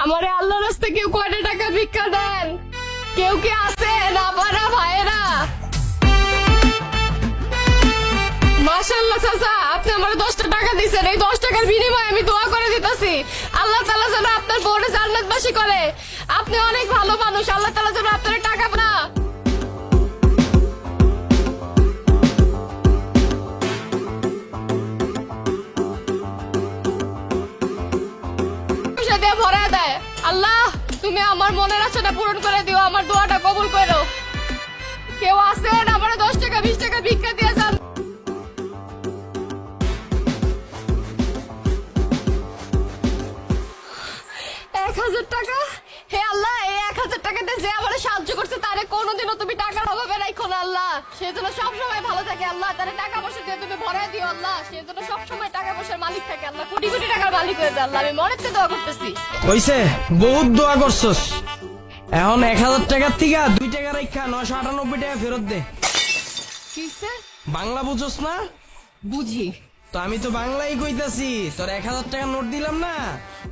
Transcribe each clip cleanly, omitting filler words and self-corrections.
আমারে আল্লাহর রাস্তায় কেউ কয়টা টাকা ভিক্ষা দেন? কেউ কি আছেন আপনারা ভাইয়েরা? মাশাআল্লাহ চাচা, আপনি আমার 10টা টাকা দিয়েছেন। এই 10 টাকার বিনিময়ে আমি দোয়া করে দিতেছি আল্লাহ তাআলা যেন আপনার বউরে জান্নাতবাসী করে। আপনি অনেক ভালো মানুষ, আল্লাহ তাআলা যেন আপনার টাকা না পয়সা দিয়ে ভরায় দেয়। আল্লাহ, তুমি আমার মনের আশাটা পূরণ করে দিও, আমার দোয়াটা কবুল করো। কেউ আছেন আমার 10 টাকা 20 টাকা ভিক্ষা দিয়ে যান? 1000 টাকা? হে আল্লাহ, এই 1000 টাকাতে যে আমার সাহায্য করছে তারে কোনোদিনও তুমি টাকার অভাবে রাখো না আল্লাহ। সে যেন সবসময় ভালো থাকে আল্লাহ। তারে টাকা পয়সা দিয়ে তুমি ভরায় দিও আল্লাহ। সে যেন সবসময় টাকা পয়সার মালিক থাকে আল্লাহ, কোটি কোটি টাকার মালিক হয়ে যায় আল্লাহ। আমি মনের চেয়ে দোয়া করতেছি। হইছে, বহুত দোয়া করছস। এখন 1000 টাকার থেকে 2 টাকা রাখা 998 টাকা ফেরত দে। কিসে? বাংলা বুঝছস না? বুঝি। তো আমি তো বাংলাই কইতাছি। তোর 1000 টাকা নোট দিলাম না,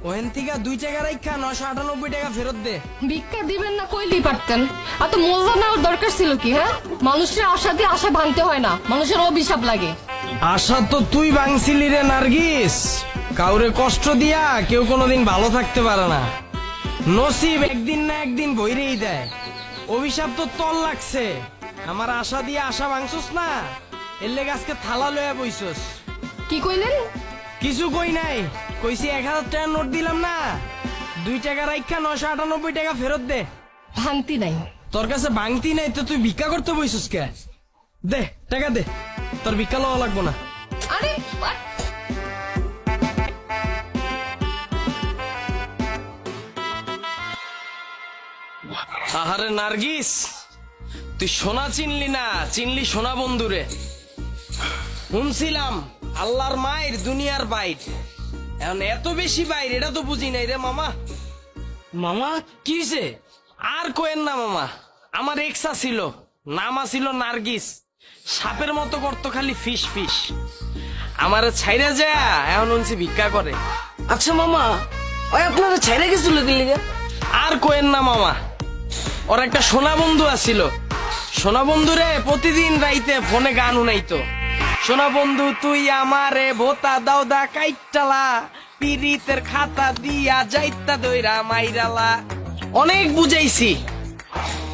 ওখান থেকে 2 টাকা রাখা 998 টাকা ফেরত দে। ভিক্ষা দিবেন না কইলেই পারতেন। আর তো মজা নেওয়ার দরকার ছিল কি? হ্যাঁ, মানুষের আশা দিয়ে আশা ভাঙতে হয় না, মানুষের অভিশাপ লাগে। আশা তো তুই ভাঙছিলি রে নার্গিস। কাউরে কষ্ট দিয়া কেউ কোনোদিন ভালো থাকতে পারে না। নসিব একদিন না একদিন বইরেই দেয়। অভিশাপ তো তোর লাগছে। আমার আশা দিয়ে আশা ভাঙছস না, এর লেগে আজকে থালা লয়া বইছস। কি কইলেন? কিছু কই নাই, কইছি 1000 টাকা নোট দিলাম না, 2 টাকা রাখা 998 টাকা ফেরত দে। ভাঙতি নাই। তোর কাছে ভাঙতি নাই তো তুই ভিক্ষা করতে বইছস কে? দে টাকা দে, তোর ভিক্ষা লওয়া লাগবো না। আরে আহারে নার্গিস, তুই সোনা চিনলি না, চিনলি সোনা বন্ধুরে। শুনছিলাম আল্লাহর মায়ের দুনিয়ার বাইর, এখন এত বেশি বাইর এটা তো বুঝি নাই রে মামা। মামা কি হয়েছে? আর কোয়েন না মামা, আমার এক্সা ছিল, নামা ছিল নার্গিস। সাপের মতো করতো খালি ফিস ফিস। আমার ছাইরা যায় এখন শুনছি ভিক্ষা করে। আচ্ছা মামা, ওই আপনারা ছাইরা গেছিল কি লিগা? আর কোয়েন না মামা, ওর একটা সোনা বন্ধু আছিল। সোনা বন্ধুরে প্রতিদিন রাইতে ফোনে গান শুনাইতো। সোনা বন্ধু তুই আমারে ভোতা দাও দা কাইটালা, পিরিতের খাতা দিয়া যাইতা দইরা মাইরালা। অনেক বুঝাইছি,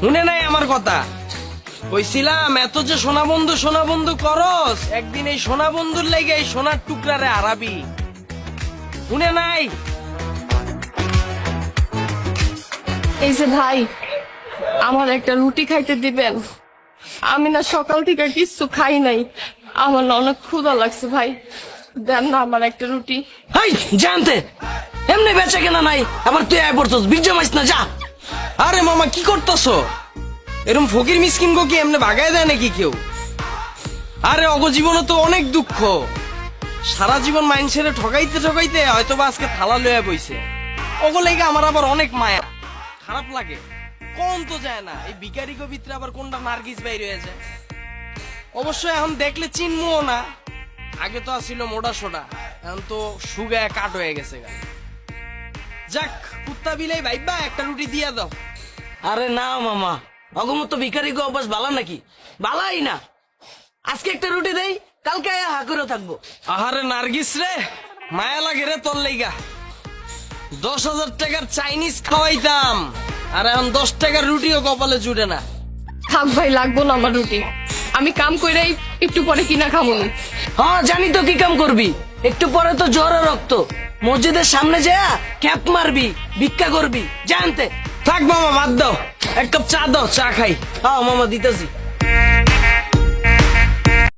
শুনে নাই আমার কথা। কইছিলাম এত যে সোনা বন্ধু করস, একদিন এই সোনা বন্ধুর লেগে এই সোনার টুকরারে হারাবি। শুনে নাই? এই যে ভাই, আমার একটা রুটি খাইতে দিবেন? আমি না সকাল থেকে কিছু খাই নাই, আমার না অনেক ক্ষুধা লাগছে ভাই, দেন না আমার একটা রুটি। হাই জানতে এমনি বেচা কেনা নাই, আবার তুই আয় পড়ছস, বীর জমাইস না, যা। আরে মামা কি করতেছ? এরকম ফকির মিসকিন কি এমনি ভাগায় দেয় নাকি কেউ? আরে অগ জীবনে তো অনেক দুঃখ, সারা জীবন মানুষের ঠকাইতে ঠকাইতে হয়তো বা আজকে থালা লইয়া বইছে। অগ লেগে আমার আবার অনেক মায়া, খারাপ লাগে। কোন তো যায় না এই ভিখারি ভিতরে আবার কোনটা নার্গিস বাইর হয়ে যায়। অবশ্য এখন দেখলে চিনমও না। আগে তো আসছিল মোটা সোটা, এখন তো সুগায় কাট হয়ে গেছে গা। যাক, কুত্তা বিলাই ভাইবা একটা রুটি দিয়া দাও। আরে না মামা, অগমত ভিখারি গো অভ্যাস বালা নাকি? বালাই না। আজকে একটা রুটি দেই, কালকে আয়া হা করে থাকবো। আহারে নার্গিস রে, মায়া লাগে রে তোর লাইগা। 10,000 টাকার চাইনিজ খাওয়াইতাম, আর এখন 10 টাকার রুটিও কপালে জুড়ে না। থাক ভাই, লাগবো না আমার রুটি, আমি কাম কইরাই একটু পরে কিনা খাবো। হ্যাঁ জানি তো কি কাম করবি, একটু পরে তো জ্বর আর রক্ত। মসজিদের সামনে যা ক্যাপ মারবি, ভিক্ষা করবি, জানতে। থাক মামা, বাদ দাও, এক কাপ চা দাও, চা খাই। হ্যাঁ মামা দিতেছি।